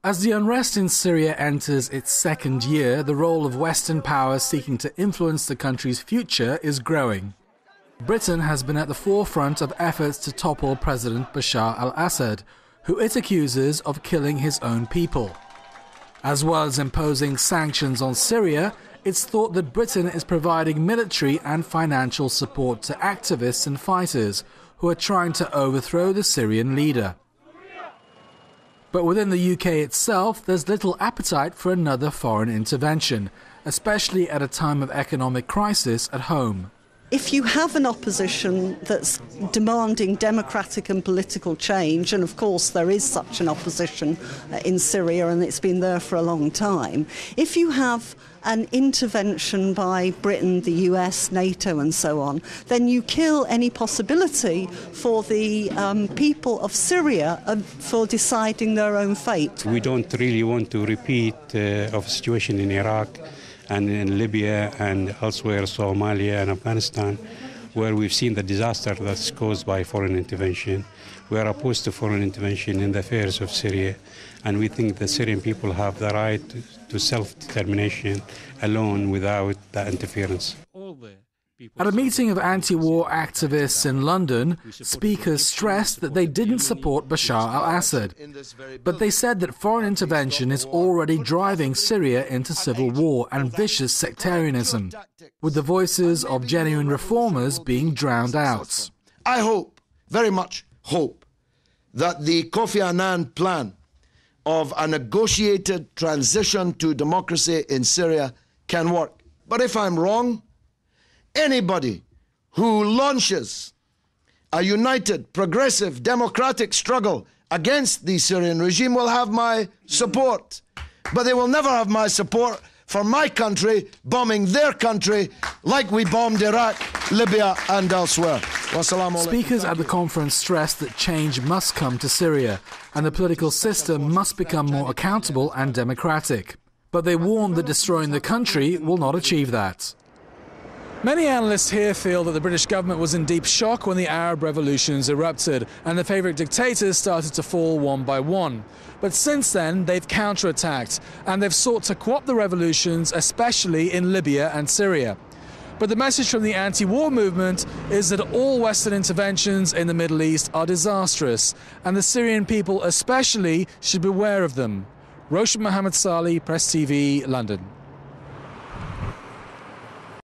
As the unrest in Syria enters its second year, the role of Western powers seeking to influence the country's future is growing. Britain has been at the forefront of efforts to topple President Bashar al Assad, who it accuses of killing his own people. As well as imposing sanctions on Syria, it's thought that Britain is providing military and financial support to activists and fighters who are trying to overthrow the Syrian leader. But within the UK itself, there's little appetite for another foreign intervention, especially at a time of economic crisis at home. If you have an opposition that's demanding democratic and political change, and of course there is such an opposition in Syria and it's been there for a long time, if you have an intervention by Britain, the US, NATO and so on, then you kill any possibility for the people of Syria for deciding their own fate. We don't really want to repeat of a situation in Iraq and in Libya and elsewhere, Somalia and Afghanistan, where we've seen the disaster that's caused by foreign intervention. We are opposed to foreign intervention in the affairs of Syria, and we think the Syrian people have the right to self-determination alone without that interference. At a meeting of anti-war activists in London, speakers stressed that they didn't support Bashar al-Assad, but they said that foreign intervention is already driving Syria into civil war and vicious sectarianism, with the voices of genuine reformers being drowned out. I hope, very much hope, that the Kofi Annan plan of a negotiated transition to democracy in Syria can work. But if I'm wrong, anybody who launches a united, progressive, democratic struggle against the Syrian regime will have my support. But they will never have my support for my country bombing their country like we bombed Iraq, Libya and elsewhere. Speakers at the conference stressed that change must come to Syria and the political system must become more accountable and democratic. But they warned that destroying the country will not achieve that. Many analysts here feel that the British government was in deep shock when the Arab revolutions erupted and the favourite dictators started to fall one by one. But since then, they've counterattacked and they've sought to co-opt the revolutions, especially in Libya and Syria. But the message from the anti-war movement is that all Western interventions in the Middle East are disastrous and the Syrian people especially should beware of them. Roshan Mohammed Salih, Press TV, London.